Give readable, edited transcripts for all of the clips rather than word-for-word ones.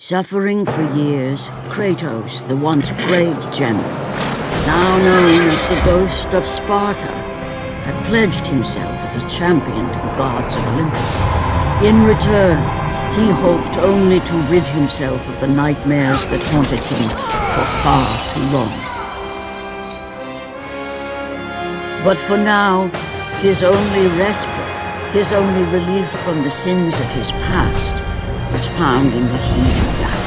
Suffering for years, Kratos, the once great general, now known as the Ghost of Sparta, had pledged himself as a champion to the gods of Olympus. In return, he hoped only to rid himself of the nightmares that haunted him for far too long. But for now, his only respite, his only relief from the sins of his past, was found in the heat of battle.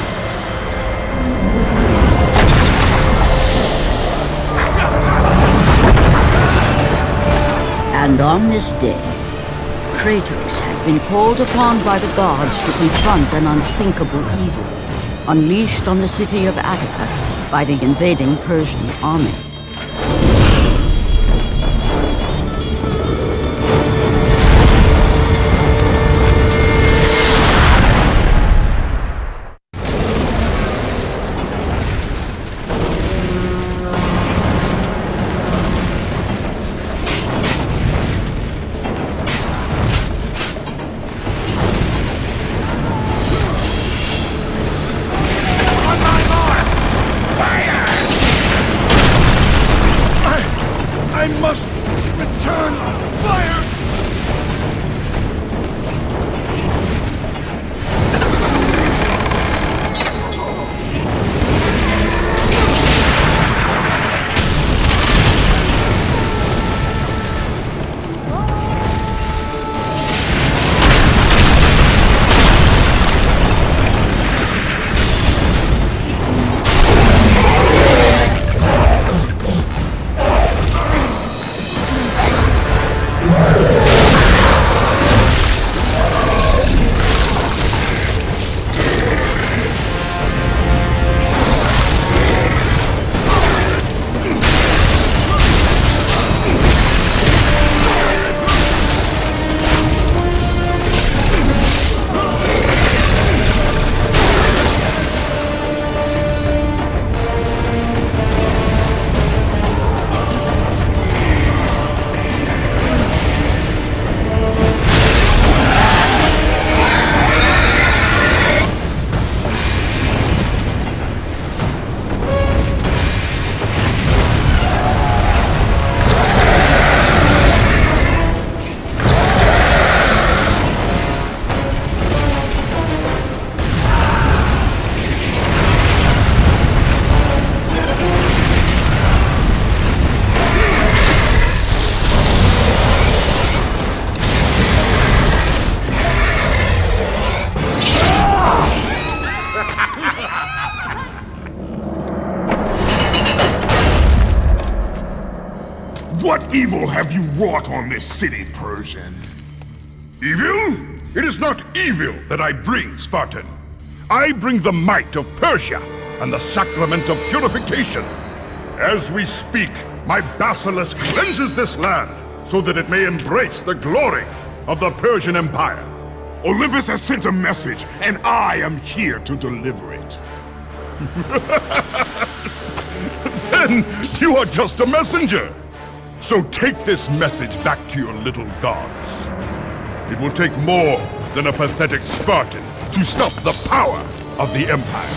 And on this day, Kratos had been called upon by the gods to confront an unthinkable evil, unleashed on the city of Attica by the invading Persian army. I must return fire! What evil have you wrought on this city, Persian? Evil? It is not evil that I bring, Spartan. I bring the might of Persia and the sacrament of purification. As we speak, my basilisk cleanses this land so that it may embrace the glory of the Persian Empire. Olympus has sent a message, and I am here to deliver it. Then you are just a messenger. So take this message back to your little gods. It will take more than a pathetic Spartan to stop the power of the Empire.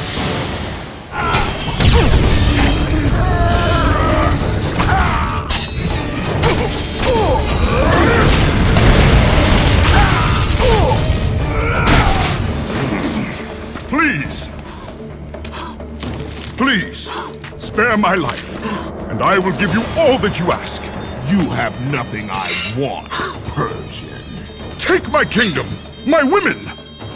Please, spare my life, and I will give you all that you ask. You have nothing I want, Persian. Take my kingdom, my women,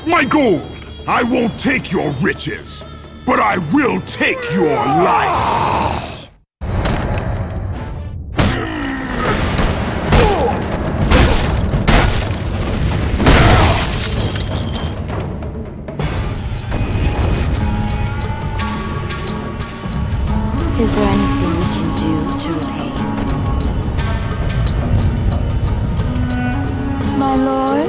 my gold. I won't take your riches, but I will take your life. Is there anything we can do to repay you? My lord?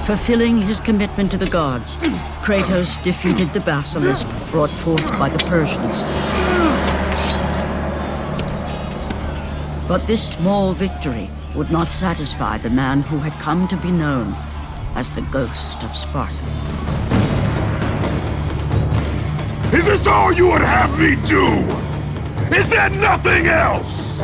Fulfilling his commitment to the gods, Kratos defeated the basilisk brought forth by the Persians. But this small victory would not satisfy the man who had come to be known as the Ghost of Sparta. Is this all you would have me do? Is there nothing else?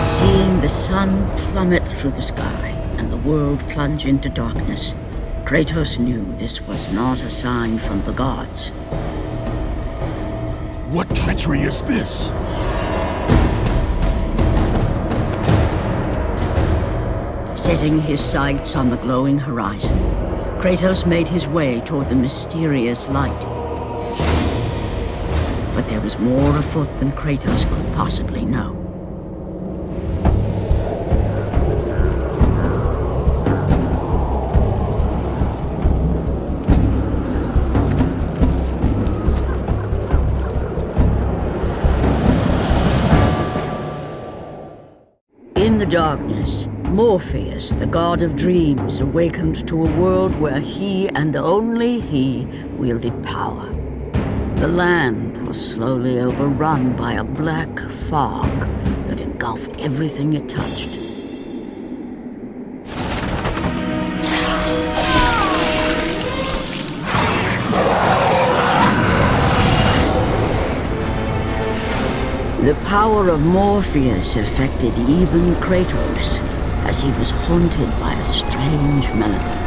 Seeing the sun plummet through the sky and the world plunge into darkness, Kratos knew this was not a sign from the gods. What treachery is this? Setting his sights on the glowing horizon, Kratos made his way toward the mysterious light. But there was more afoot than Kratos could possibly know. In the darkness, Morpheus, the god of dreams, awakened to a world where he and only he wielded power. The land was slowly overrun by a black fog that engulfed everything it touched. The power of Morpheus affected even Kratos, as he was haunted by a strange melody.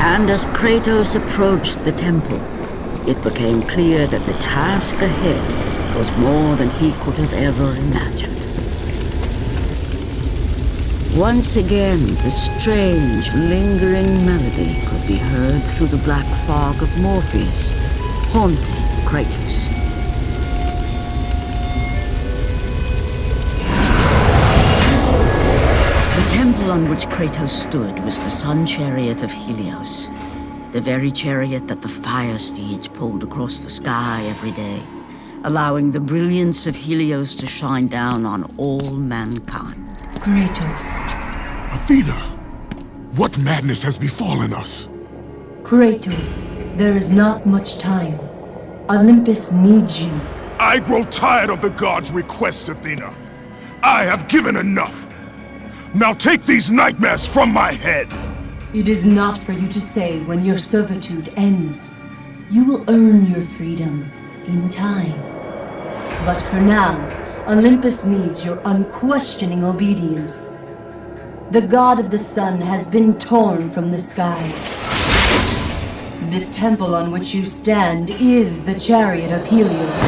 And as Kratos approached the temple, it became clear that the task ahead was more than he could have ever imagined. Once again, the strange, lingering melody could be heard through the black fog of Morpheus, haunting Kratos. The temple on which Kratos stood was the sun chariot of Helios, the very chariot that the fire steeds pulled across the sky every day, allowing the brilliance of Helios to shine down on all mankind. Kratos. Athena, what madness has befallen us? Kratos, there is not much time. Olympus needs you. I grow tired of the gods' requests, Athena. I have given enough. Now take these nightmares from my head. It is not for you to say when your servitude ends. You will earn your freedom in time. But for now, Olympus needs your unquestioning obedience. The god of the sun has been torn from the sky. This temple on which you stand is the chariot of Helios.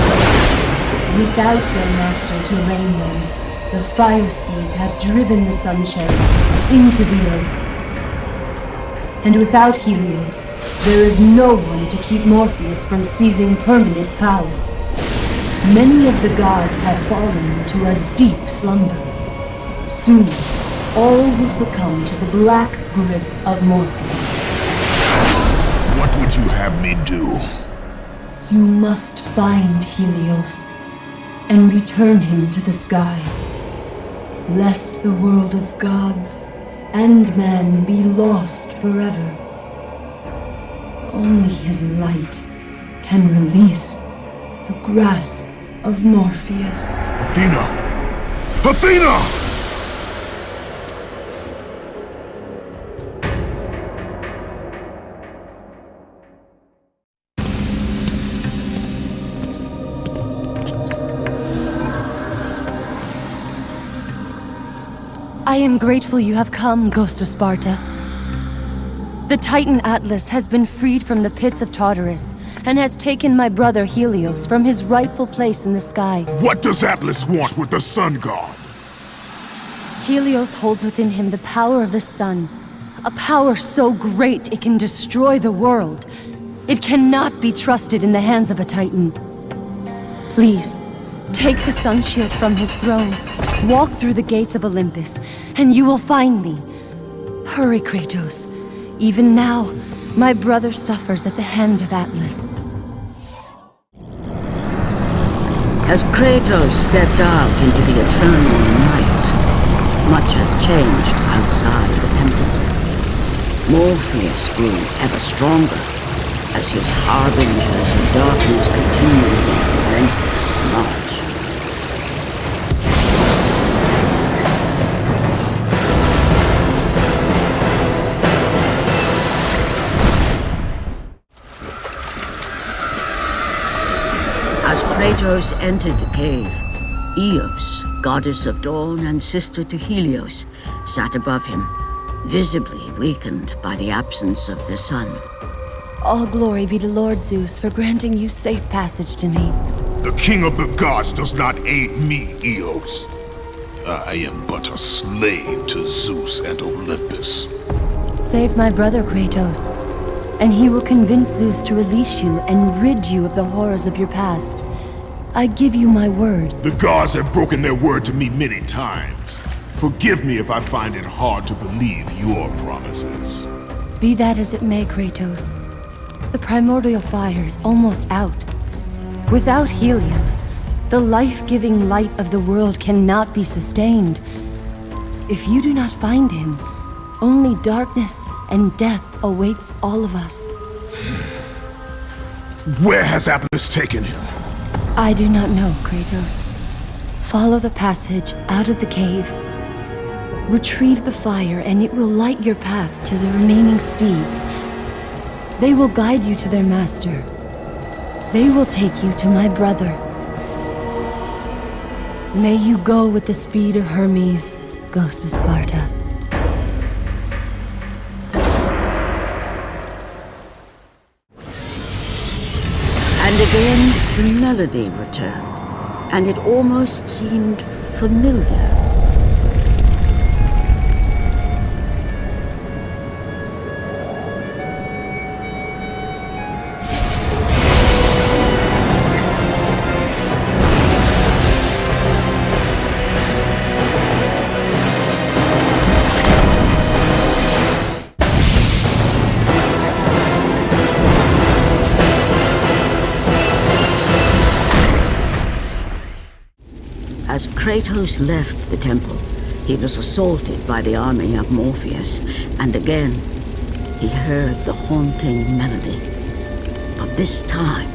Without their master to reign them, the fire steeds have driven the sun chariot into the earth. And without Helios, there is no one to keep Morpheus from seizing permanent power. Many of the gods have fallen to a deep slumber. Soon, all will succumb to the black grip of Morpheus. What would you have me do? You must find Helios and return him to the sky, lest the world of gods and man be lost forever. Only his light can release the grasp of Morpheus. Athena! Athena! I am grateful you have come, Ghost of Sparta. The Titan Atlas has been freed from the pits of Tartarus, and has taken my brother Helios from his rightful place in the sky. What does Atlas want with the Sun God? Helios holds within him the power of the sun, a power so great it can destroy the world. It cannot be trusted in the hands of a Titan. Please, take the sun shield from his throne, walk through the gates of Olympus, and you will find me. Hurry, Kratos. Even now, my brother suffers at the hand of Atlas. As Kratos stepped out into the eternal night, much had changed outside the temple. Morpheus grew ever stronger as his harbingers of darkness continued their relentless march. As Kratos entered the cave, Eos, goddess of dawn and sister to Helios, sat above him, visibly weakened by the absence of the sun. All glory be to Lord Zeus for granting you safe passage to me. The king of the gods does not aid me, Eos. I am but a slave to Zeus and Olympus. Save my brother, Kratos, and he will convince Zeus to release you and rid you of the horrors of your past. I give you my word. The gods have broken their word to me many times. Forgive me if I find it hard to believe your promises. Be that as it may, Kratos. The primordial fire is almost out. Without Helios, the life-giving light of the world cannot be sustained. If you do not find him, only darkness and death awaits all of us. Where has Atlas taken him? I do not know, Kratos. Follow the passage out of the cave. Retrieve the fire and it will light your path to the remaining steeds. They will guide you to their master. They will take you to my brother. May you go with the speed of Hermes, ghost of Sparta. And again, the melody returned, and it almost seemed familiar. As Kratos left the temple, he was assaulted by the army of Morpheus, and again, he heard the haunting melody. But this time,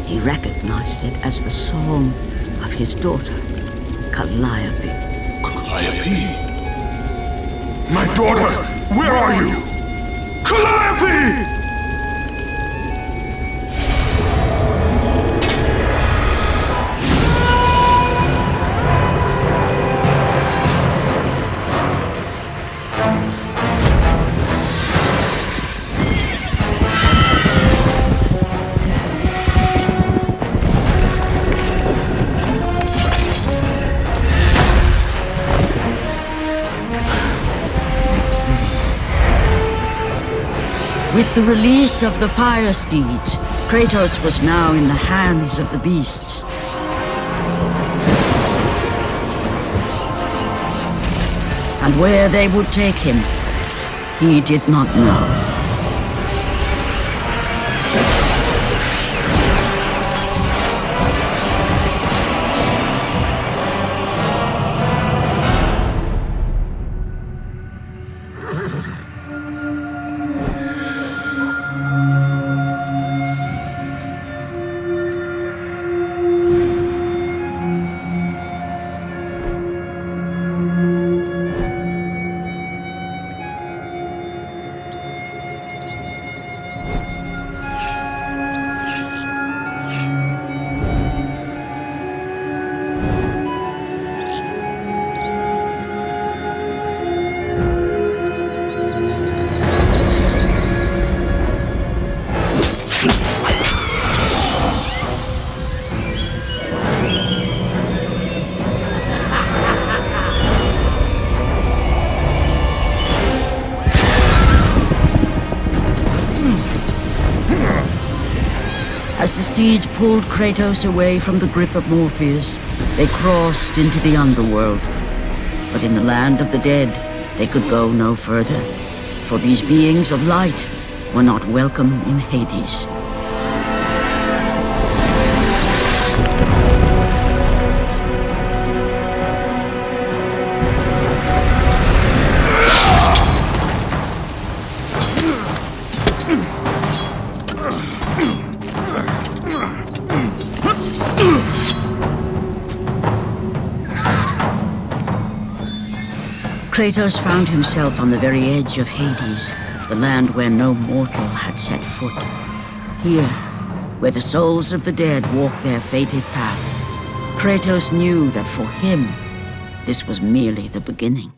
he recognized it as the song of his daughter, Calliope. Calliope? My daughter, where are you? Calliope! With the release of the fire steeds, Kratos was now in the hands of the beasts. And where they would take him, he did not know. As the steeds pulled Kratos away from the grip of Morpheus, they crossed into the underworld. But in the land of the dead, they could go no further, for these beings of light were not welcome in Hades. Kratos found himself on the very edge of Hades, the land where no mortal had set foot. Here, where the souls of the dead walk their fated path, Kratos knew that for him, this was merely the beginning.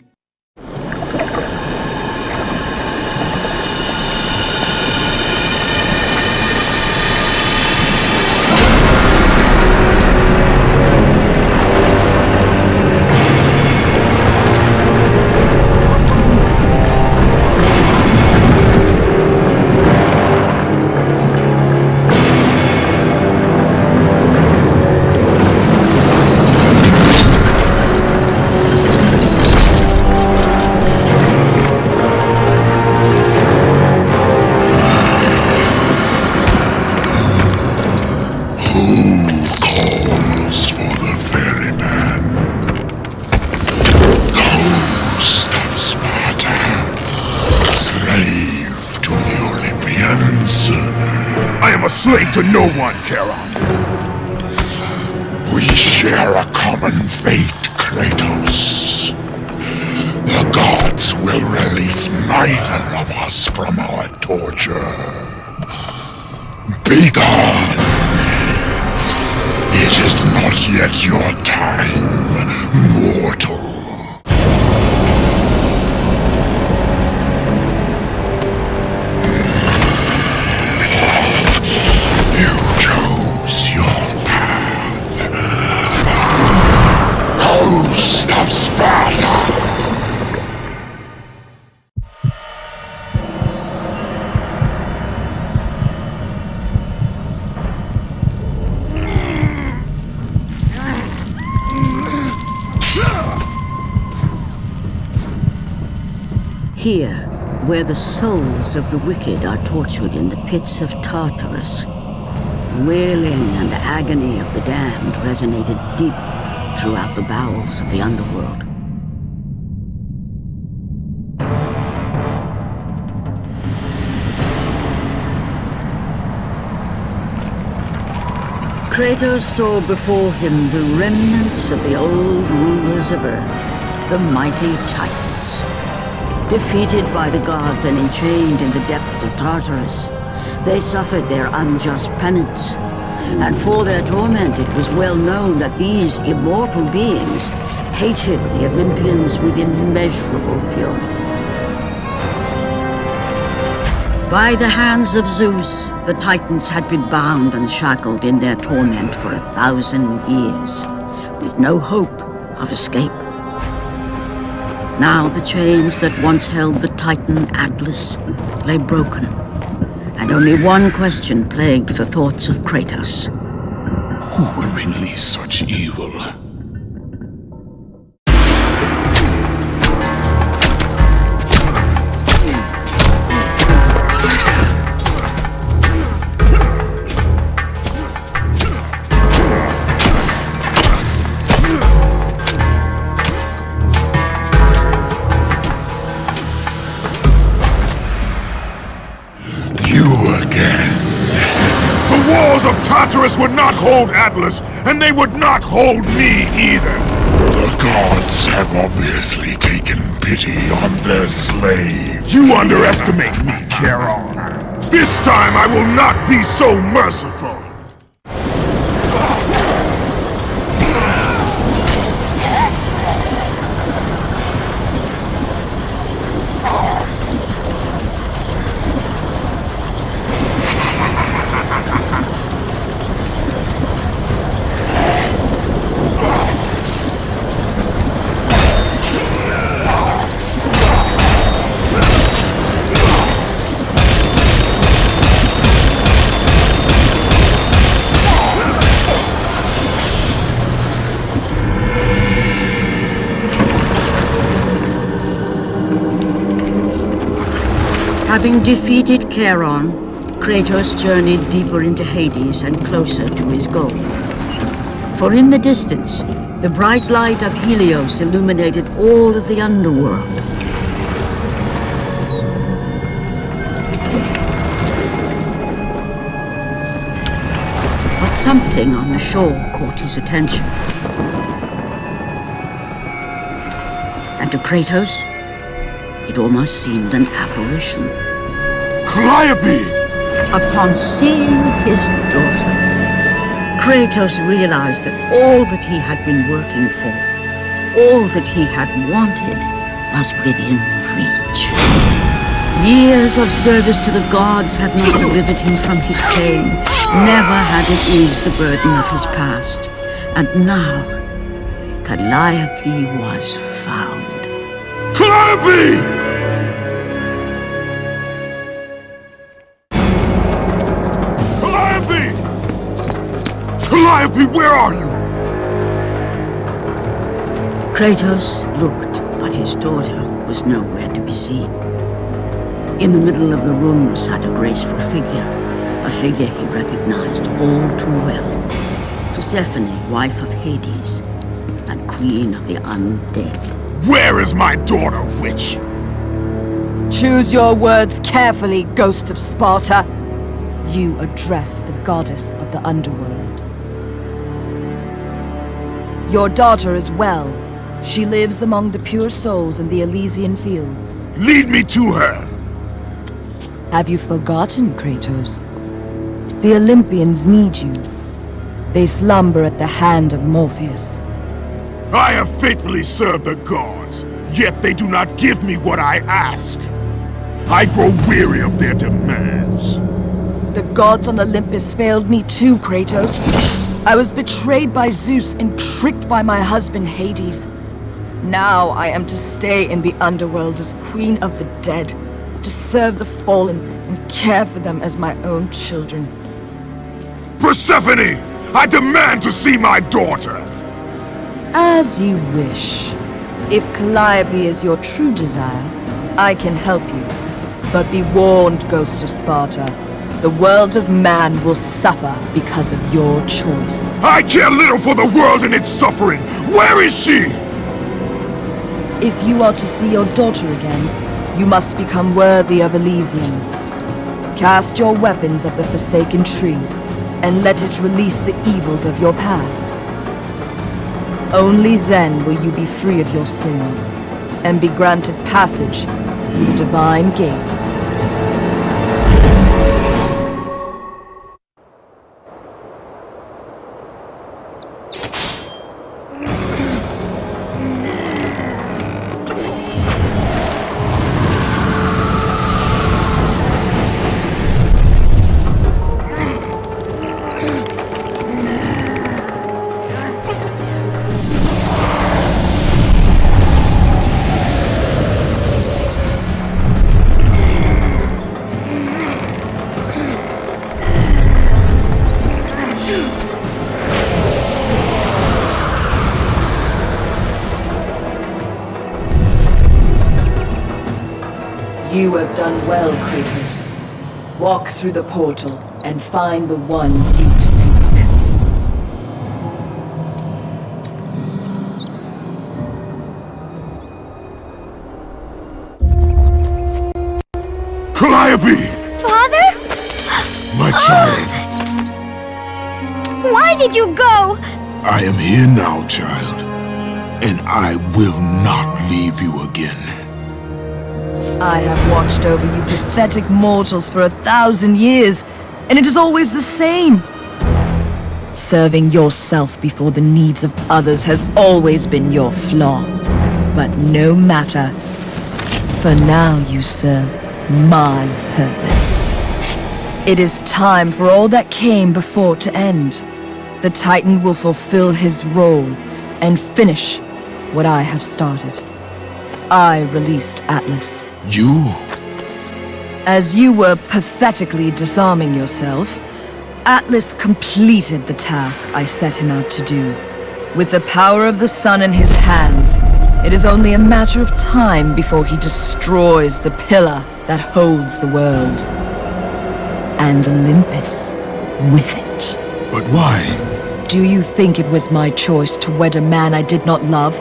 Slave to no one, Charon. We share a common fate, Kratos. The gods will release neither of us from our torture. Be gone! It is not yet your time, mortal. Ghost of Sparta! Here, where the souls of the wicked are tortured in the pits of Tartarus, wailing and agony of the damned resonated deep throughout the bowels of the underworld. Kratos saw before him the remnants of the old rulers of Earth, the mighty Titans. Defeated by the gods and enchained in the depths of Tartarus, they suffered their unjust penance. And for their torment, it was well known that these immortal beings hated the Olympians with immeasurable fury. By the hands of Zeus, the Titans had been bound and shackled in their torment for 1,000 years, with no hope of escape. Now the chains that once held the Titan Atlas lay broken, and only one question plagued the thoughts of Kratos. Who will release such evil? The walls of Tartarus would not hold Atlas, and they would not hold me either. The gods have obviously taken pity on their slave. You underestimate me, Charon. This time I will not be so merciful. Having defeated Charon, Kratos journeyed deeper into Hades and closer to his goal. For in the distance, the bright light of Helios illuminated all of the underworld. But something on the shore caught his attention. And to Kratos, it almost seemed an apparition. Calliope! Upon seeing his daughter, Kratos realized that all that he had been working for, all that he had wanted, was within reach. Years of service to the gods had not delivered him from his pain, never had it eased the burden of his past. And now, Calliope was found. Calliope! Calliope! Calliope, where are you? Kratos looked, but his daughter was nowhere to be seen. In the middle of the room sat a graceful figure, a figure he recognized all too well. Persephone, wife of Hades, and queen of the undead. Where is my daughter, witch? Choose your words carefully, Ghost of Sparta. You address the goddess of the underworld. Your daughter is well. She lives among the pure souls in the Elysian fields. Lead me to her! Have you forgotten, Kratos? The Olympians need you. They slumber at the hand of Morpheus. I have faithfully served the gods, yet they do not give me what I ask. I grow weary of their demands. The gods on Olympus failed me too, Kratos. I was betrayed by Zeus and tricked by my husband Hades. Now I am to stay in the underworld as queen of the dead, to serve the fallen and care for them as my own children. Persephone! I demand to see my daughter! As you wish. If Calliope is your true desire, I can help you. But be warned, Ghost of Sparta. The world of man will suffer because of your choice. I care little for the world and its suffering! Where is she? If you are to see your daughter again, you must become worthy of Elysium. Cast your weapons at the Forsaken Tree, and let it release the evils of your past. Only then will you be free of your sins, and be granted passage through the divine gates. You have done well, Kratos. Walk through the portal and find the one you seek. Calliope! Father? My child. Why did you go? I am here now, child. And I will not leave you again. I have watched over you pathetic mortals for 1,000 years, and it is always the same. Serving yourself before the needs of others has always been your flaw. But no matter. For now you serve my purpose. It is time for all that came before to end. The Titan will fulfill his role and finish what I have started. I released Atlas. You? As you were pathetically disarming yourself, Atlas completed the task I set him out to do. With the power of the sun in his hands, It is only a matter of time before he destroys the pillar that holds the world. And Olympus with it. But why? Do you think it was my choice to wed a man I did not love?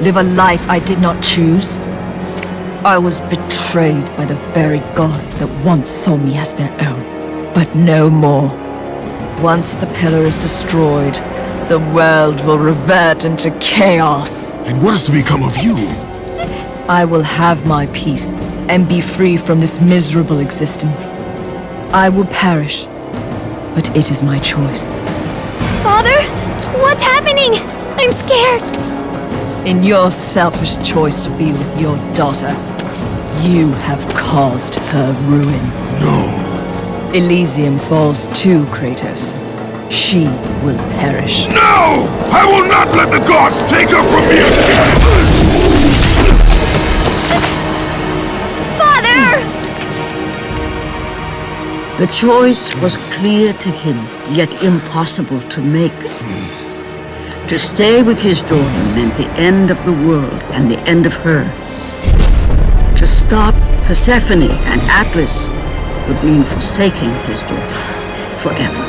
Live a life I did not choose? I was betrayed by the very gods that once saw me as their own. But no more. Once the pillar is destroyed, the world will revert into chaos. And what is to become of you? I will have my peace and be free from this miserable existence. I will perish, but it is my choice. Father, what's happening? I'm scared. In your selfish choice to be with your daughter, you have caused her ruin. No. Elysium falls too, Kratos. She will perish. No! I will not let the gods take her from me again! Father! The choice was clear to him, yet impossible to make. To stay with his daughter meant the end of the world and the end of her. To stop Persephone and Atlas would mean forsaking his daughter forever.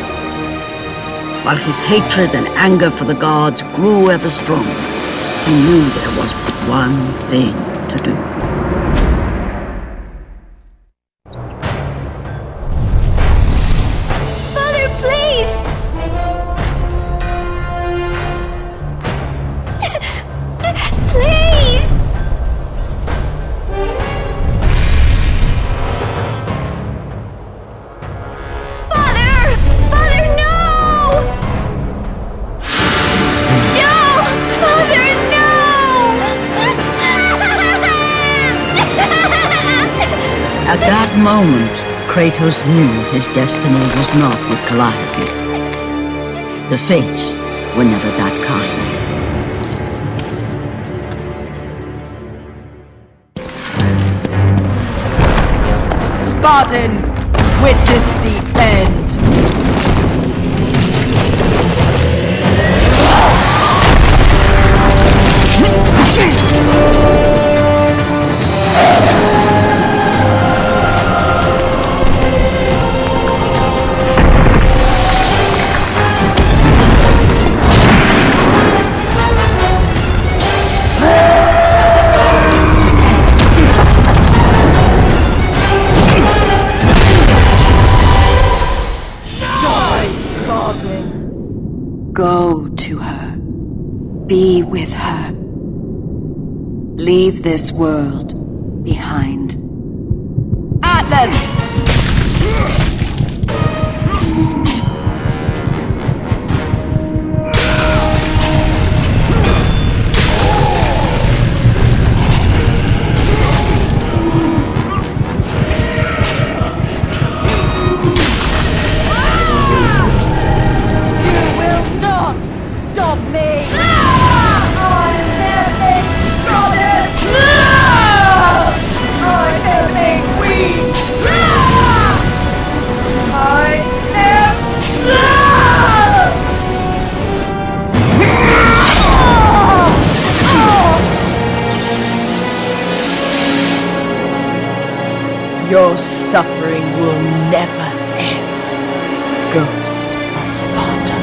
While his hatred and anger for the gods grew ever stronger, he knew there was but one thing to do. Father, please! Please! Father! Father, no! No! Father, no! At that moment, Kratos knew his destiny was not with Calliope. The fates were never that kind. Spartan, witness the end. Go to her. Be with her. Leave this world behind. Atlas! Your suffering will never end, Ghost of Sparta.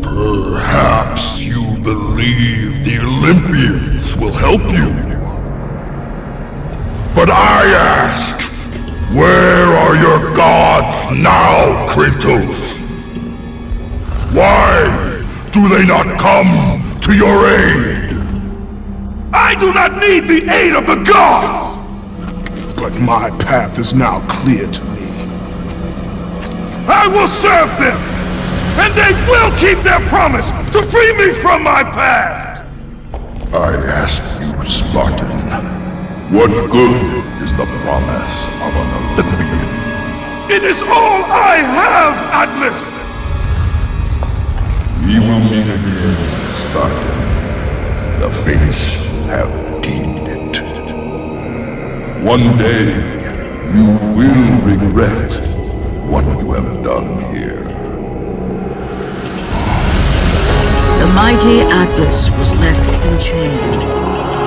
Perhaps you believe the Olympians will help you. But I ask, where are your gods now, Kratos? Why do they not come to your aid? I do not need the aid of the gods! But my path is now clear to me. I will serve them! and they will keep their promise to free me from my past! I ask you, Spartan, what good is the promise of an Olympian? It is all I have, Atlas! We will meet again, Spartan. The fates have deemed it. One day, you will regret what you have done here. The mighty Atlas was left enchained,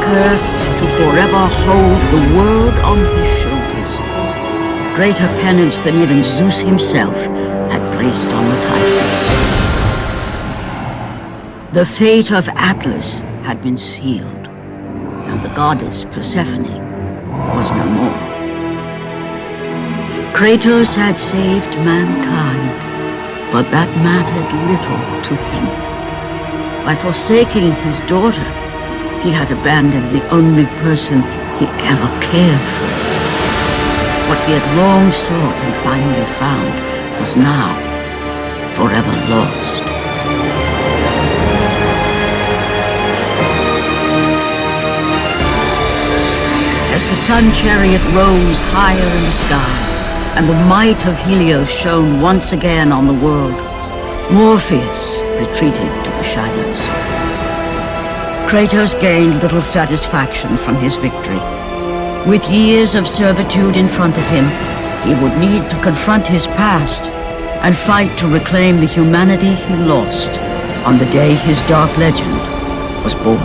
cursed to forever hold the world on his shoulders. Greater penance than even Zeus himself had placed on the Titans. The fate of Atlas had been sealed, and the goddess Persephone was no more. Kratos had saved mankind, but that mattered little to him. By forsaking his daughter, he had abandoned the only person he ever cared for. What he had long sought and finally found was now forever lost. As the sun chariot rose higher in the sky, and the might of Helios shone once again on the world, Morpheus retreated to the shadows. Kratos gained little satisfaction from his victory. With years of servitude in front of him, he would need to confront his past and fight to reclaim the humanity he lost on the day his dark legend was born.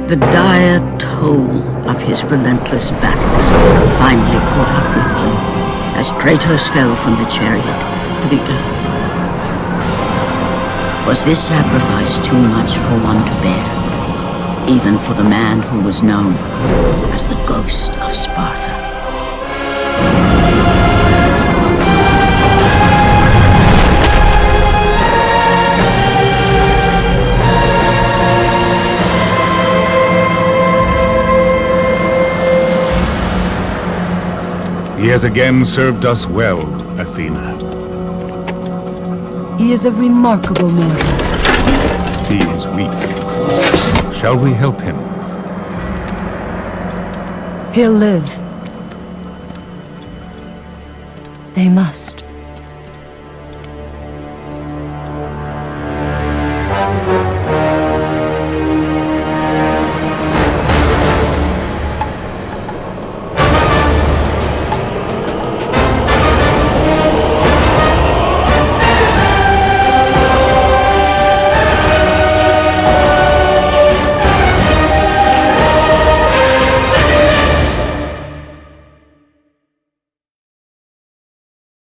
The dire toll of his relentless battles finally caught up with him as Kratos fell from the chariot to the earth. Was this sacrifice too much for one to bear, even for the man who was known as the Ghost of Sparta? He has again served us well, Athena. He is a remarkable mortal. He is weak. Shall we help him? He'll live. They must.